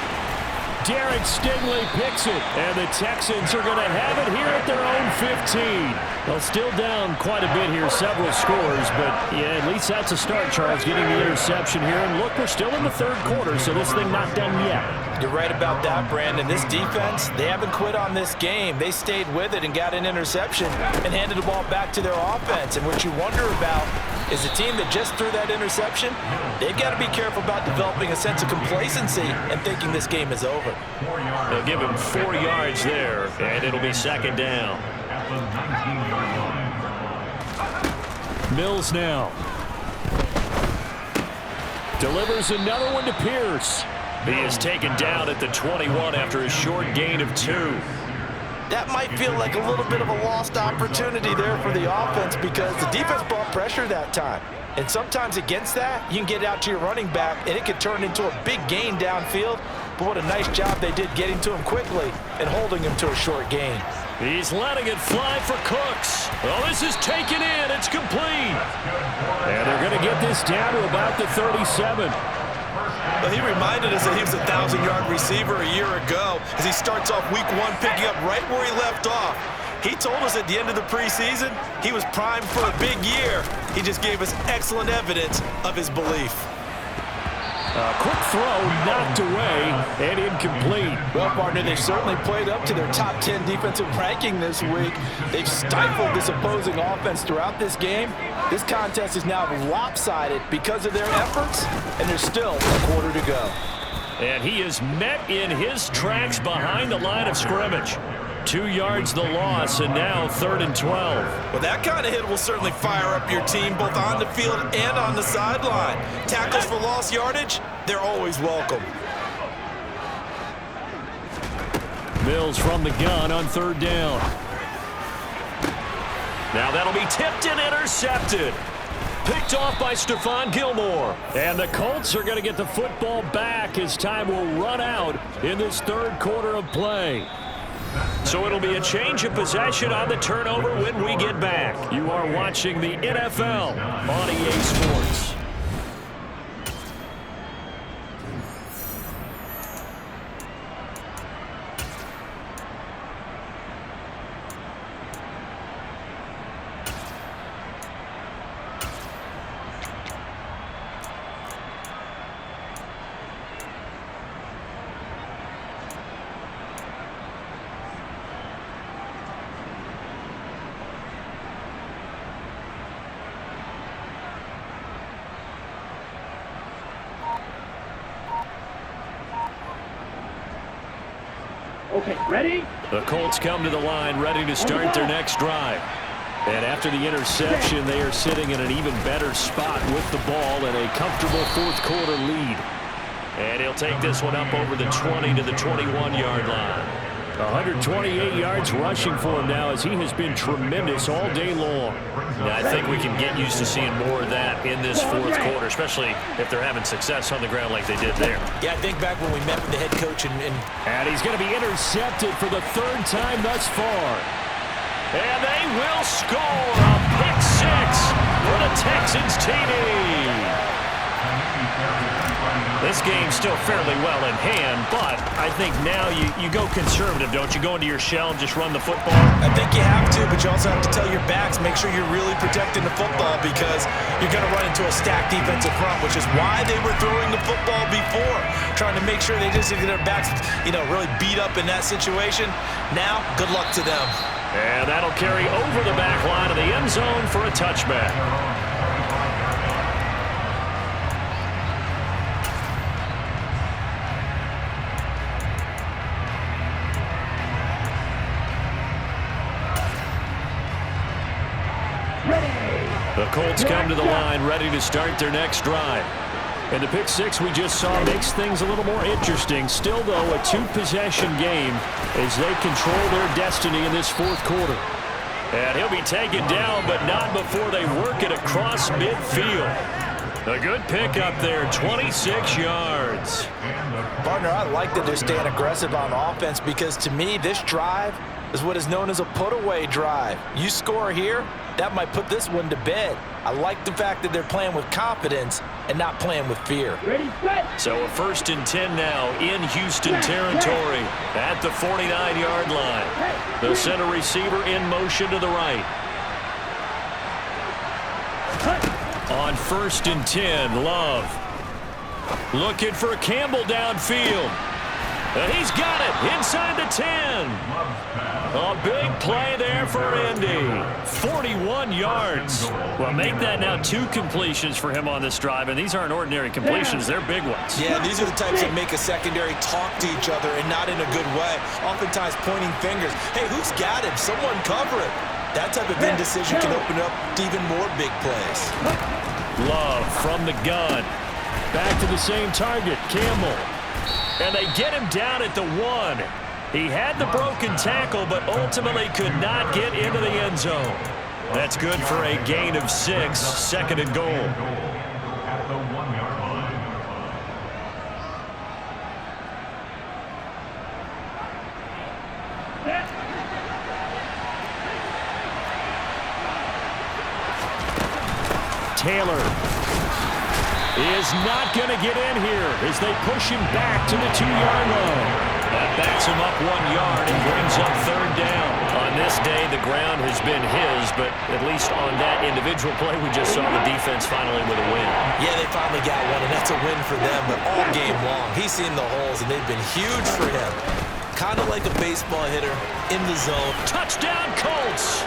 Derek Stingley picks it, and the Texans are going to have it here at their own 15. Well, still down quite a bit here, several scores, but yeah, at least that's a start, Charles, getting the interception here. And look, we're still in the 3rd quarter, so this thing not done yet. You're right about that, Brandon. This defense, they haven't quit on this game. They stayed with it and got an interception and handed the ball back to their offense. And what you wonder about is a team that just threw that interception, they've got to be careful about developing a sense of complacency and thinking this game is over. They'll give him 4 yards there, and it'll be 2nd down. Mills now. Delivers another one to Pierce. He is taken down at the 21 after a short gain of 2. That might feel like a little bit of a lost opportunity there for the offense because the defense brought pressure that time. And sometimes against that, you can get out to your running back, and it could turn into a big gain downfield. But what a nice job they did getting to him quickly and holding him to a short gain. He's letting it fly for Cooks. Well, this is taken in. It's complete. And they're going to get this down to about the 37. Well, he reminded us that he was a 1,000-yard receiver a year ago as he starts off week 1 picking up right where he left off. He told us at the end of the preseason he was primed for a big year. He just gave us excellent evidence of his belief. A quick throw knocked away and incomplete. Well, partner, they've certainly played up to their top 10 defensive ranking this week. They've stifled this opposing offense throughout this game. This contest is now lopsided because of their efforts, and there's still a quarter to go. And he is met in his tracks behind the line of scrimmage. 2 yards the loss, and now 3rd and 12. Well, that kind of hit will certainly fire up your team both on the field and on the sideline. Tackles for lost yardage, they're always welcome. Mills from the gun on 3rd down. Now that'll be tipped and intercepted. Picked off by Stephon Gilmore. And the Colts are going to get the football back as time will run out in this 3rd quarter of play. So it'll be a change of possession on the turnover when we get back. You are watching the NFL on EA Sports. Okay, ready? The Colts come to the line ready to start their next drive. And after the interception, they are sitting in an even better spot with the ball and a comfortable 4th quarter lead. And he'll take this one up over the 20 to the 21-yard line. 128 yards rushing for him now as he has been tremendous all day long. Now, I think we can get used to seeing more of that in this 4th quarter, especially if they're having success on the ground like they did there. Yeah, I think back when we met with the head coach and he's going to be intercepted for the 3rd time thus far. And they will score a pick 6 for the Texans TD. This game's still fairly well in hand, but I think now you go conservative, don't you? Go into your shell and just run the football? I think you have to, but you also have to tell your backs, make sure you're really protecting the football because you're going to run into a stacked defensive front, which is why they were throwing the football before, trying to make sure they just get their backs, really beat up in that situation. Now, good luck to them. And that'll carry over the back line of the end zone for a touchback. The Colts come to the line ready to start their next drive. And the pick 6 we just saw makes things a little more interesting. Still, though, a 2-possession game as they control their destiny in this 4th quarter. And he'll be taken down, but not before they work it across midfield. A good pick up there, 26 yards. Partner, I like that they're staying aggressive on offense because, to me, this drive is what is known as a put-away drive. You score here, that might put this one to bed. I like the fact that they're playing with confidence and not playing with fear. Ready, set. So a 1st and 10 now in Houston territory at the 49-yard line. The center receiver in motion to the right. On 1st and 10, Love. Looking for Campbell downfield. And he's got it inside the 10. A big play there for Indy. 41 yards. Well, make that now 2 completions for him on this drive, and these aren't ordinary completions. They're big ones. Yeah, these are the types that make a secondary talk to each other and not in a good way. Oftentimes pointing fingers. Hey, who's got him? Someone cover it. That type of indecision can open up to even more big plays. Love from the gun. Back to the same target, Campbell. And they get him down at the 1. He had the broken tackle, but ultimately could not get into the end zone. That's good for a gain of 6, 2nd and goal. At the 1-yard line. Taylor is not going to get in here as they push him back to the 2-yard line. That backs him up 1 yard and brings up 3rd down. On this day, the ground has been his, but at least on that individual play, we just saw the defense finally with a win. Yeah, they finally got one, and that's a win for them, but all game long, he's seen the holes, and they've been huge for him. Kind of like a baseball hitter in the zone. Touchdown, Colts!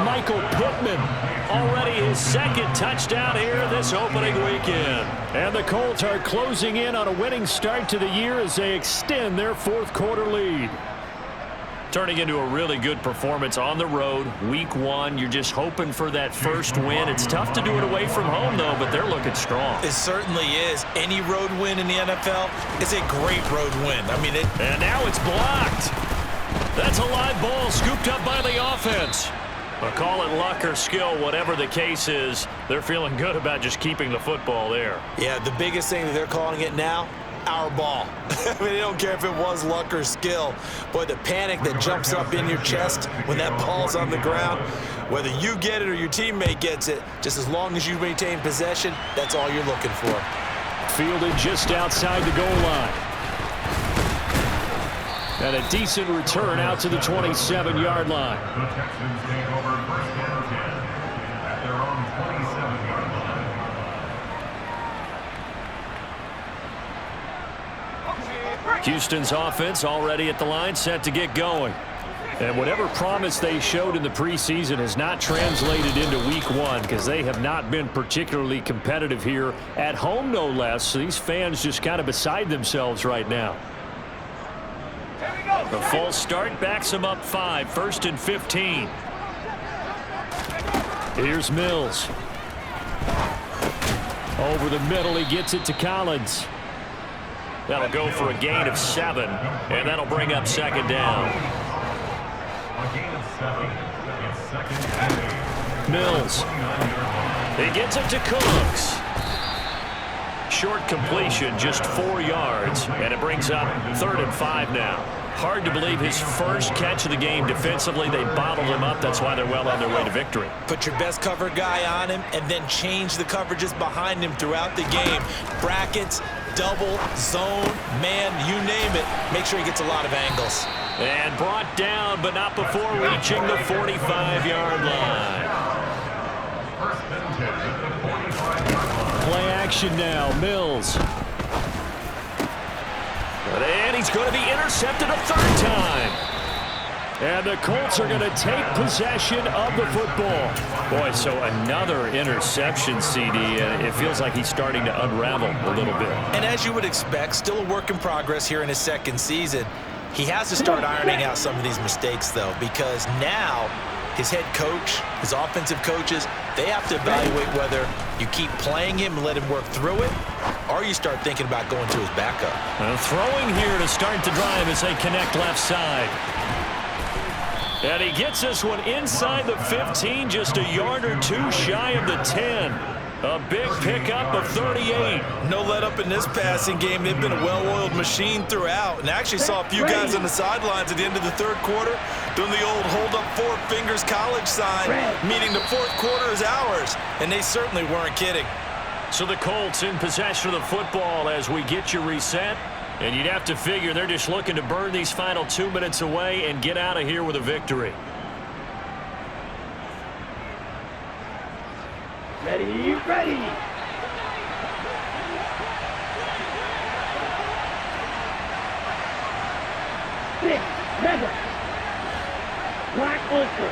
Michael Pittman, already his 2nd touchdown here this opening weekend. And the Colts are closing in on a winning start to the year as they extend their 4th quarter lead. Turning into a really good performance on the road, week 1. You're just hoping for that first win. It's tough to do it away from home, though, but they're looking strong. It certainly is. Any road win in the NFL is a great road win. And now it's blocked. That's a live ball scooped up by the offense. But call it luck or skill, whatever the case is, they're feeling good about just keeping the football there. Yeah, the biggest thing that they're calling it now, our ball. They don't care if it was luck or skill. Boy, the panic that jumps up in your chest when that ball's on the ground, whether you get it or your teammate gets it, just as long as you maintain possession, that's all you're looking for. Fielded just outside the goal line. And a decent return out to the 27-yard line. The Texans take over 1st and 10 at their own 27-yard line. Houston's offense already at the line, set to get going. And whatever promise they showed in the preseason has not translated into week 1 because they have not been particularly competitive here at home, no less. So these fans just kind of beside themselves right now. The false start backs him up 5, 1st and 15. Here's Mills. Over the middle, he gets it to Collins. That'll go for a gain of 7, and that'll bring up 2nd down. A gain of 7. It's 2nd and 8. Mills. He gets it to Cooks. Short completion, just 4 yards, and it brings up 3rd and 5 now. Hard to believe his first catch of the game defensively. They bottled him up. That's why they're well on their way to victory. Put your best cover guy on him and then change the coverages behind him throughout the game. Brackets, double, zone, man, you name it. Make sure he gets a lot of angles. And brought down, but not before reaching the 45-yard line. 1st and 10 at the 45-yard line. Play action now, Mills. And he's going to be intercepted a 3rd time. And the Colts are going to take possession of the football. Boy, so another interception, CD, and it feels like he's starting to unravel a little bit. And as you would expect, still a work in progress here in his 2nd season. He has to start ironing out some of these mistakes, though, because now his head coach, his offensive coaches, they have to evaluate whether you keep playing him and let him work through it, or you start thinking about going to his backup. Throwing here to start the drive as they connect left side. And he gets this one inside the 15, just a yard or 2 shy of the 10. A big pickup of 38. No let up in this passing game. They've been a well-oiled machine throughout. And I actually saw a few guys on the sidelines at the end of the 3rd quarter doing the old hold up 4 fingers college sign, meaning the 4th quarter is ours. And they certainly weren't kidding. So the Colts in possession of the football as we get you reset. And you'd have to figure they're just looking to burn these final 2 minutes away and get out of here with a victory. Ready, ready. Six, never. Black Ultra.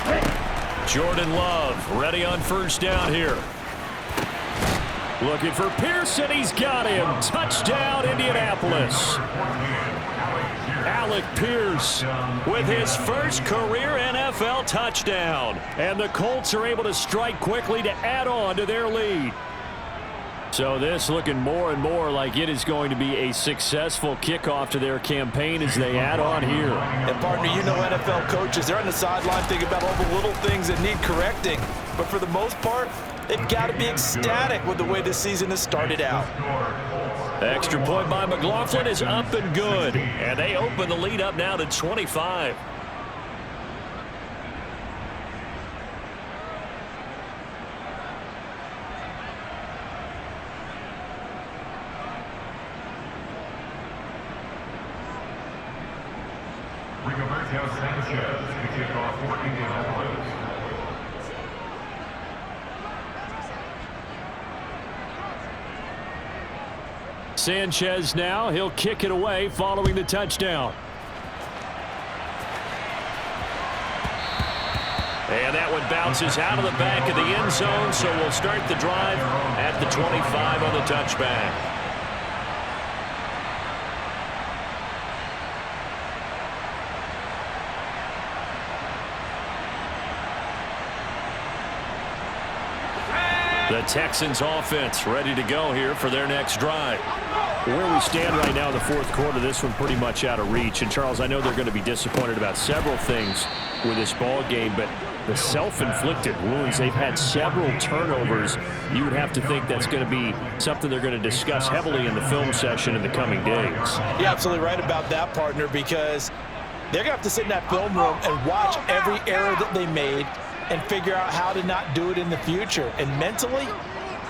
Ready. Jordan Love ready on 1st down here. Looking for Pearson. He's got him. Touchdown, Indianapolis. Alec Pierce with his first career NFL touchdown. And the Colts are able to strike quickly to add on to their lead. So this looking more and more like it is going to be a successful kickoff to their campaign as they add on here. And partner, you know NFL coaches, they're on the sideline thinking about all the little things that need correcting. But for the most part, they've got to be ecstatic with the way this season has started out. Extra point by McLaughlin is up and good. And they open the lead up now to 25. Sanchez to kick off for Indianapolis. Sanchez now, he'll kick it away following the touchdown. And that one bounces out of the back of the end zone, so we'll start the drive at the 25 on the touchback. The Texans offense ready to go here for their next drive. Where we stand right now in the fourth quarter, this one pretty much out of reach. And, Charles, I know they're going to be disappointed about several things with this ball game, but the self-inflicted wounds, they've had several turnovers. You would have to think that's going to be something they're going to discuss heavily in the film session in the coming days. You're absolutely right about that, partner, because they're going to have to sit in that film room and watch every error that they made and figure out how to not do it in the future. And mentally,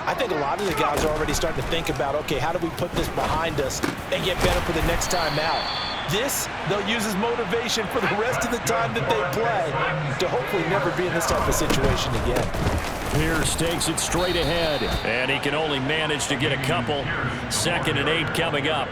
I think a lot of the guys are already starting to think about, okay, how do we put this behind us and get better for the next time out? This, they'll use as motivation for the rest of the time that they play to hopefully never be in this type of situation again. Pierce takes it straight ahead, and he can only manage to get a couple. 2nd and 8 coming up.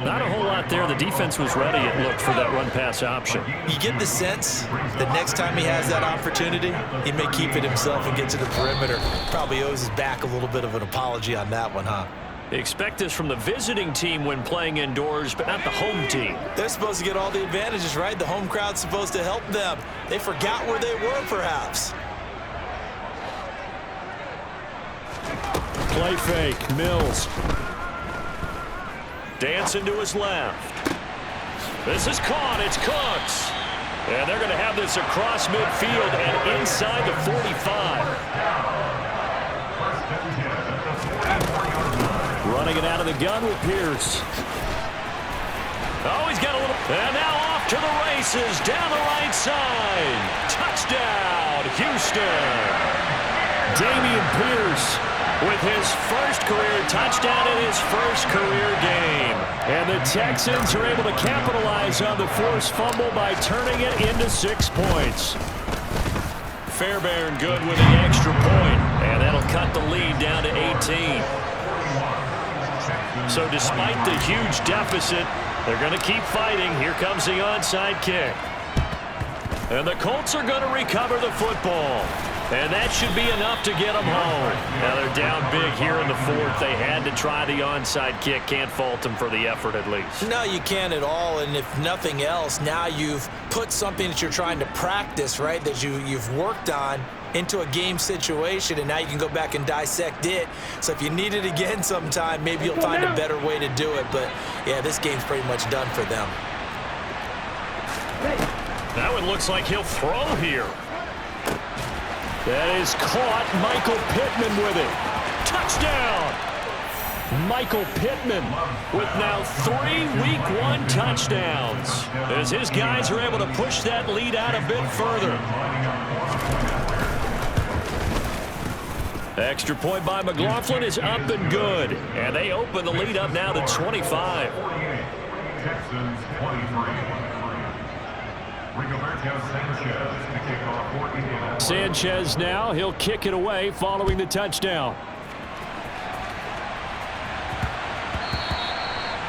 Not a whole lot there. The defense was ready, it looked, for that run-pass option. You get the sense that next time he has that opportunity, he may keep it himself and get to the perimeter. Probably owes his back a little bit of an apology on that one, huh? Expect this from the visiting team when playing indoors, but not the home team. They're supposed to get all the advantages, right? The home crowd's supposed to help them. They forgot where they were, perhaps. Play fake, Mills. Dancing to his left. This is caught. It's Cooks. And they're going to have this across midfield and inside the 45. Running it out of the gun with Pierce. Oh, he's got a little... And now off to the races down the right side. Touchdown, Houston. Dameon Pierce with his first career touchdown in his first career game. And the Texans are able to capitalize on the forced fumble by turning it into 6 points. Fairbairn good with the extra point, and that'll cut the lead down to 18. So despite the huge deficit, they're going to keep fighting. Here comes the onside kick. And the Colts are going to recover the football. And that should be enough to get them home. Now they're down big here in the fourth. They had to try the onside kick. Can't fault them for the effort at least. No, you can't at all. And if nothing else, now you've put something that you're trying to practice, right, that you've worked on into a game situation, and now you can go back and dissect it. So if you need it again sometime, maybe you'll find a better way to do it. But, yeah, this game's pretty much done for them. That one looks like he'll throw here. That is caught. Michael Pittman with it. Touchdown! Michael Pittman with now 3 Week 1 touchdowns as his guys are able to push that lead out a bit further. Extra point by McLaughlin is up and good. And they open the lead up now to 25. Texans 23. Sanchez now, he'll kick it away following the touchdown.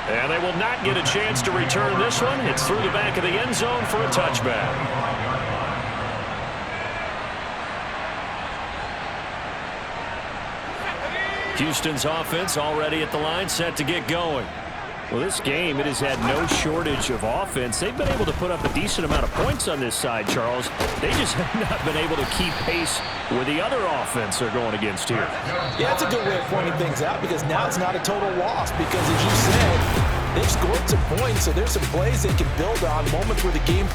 And they will not get a chance to return this one. It's through the back of the end zone for a touchback. Houston's offense already at the line, set to get going. Well, this game, it has had no shortage of offense. They've been able to put up a decent amount of points on this side, Charles. They just have not been able to keep pace with the other offense they're going against here. Yeah, that's a good way of pointing things out because now it's not a total loss because, as you said, they've scored some points, so there's some plays they can build on, moments where the game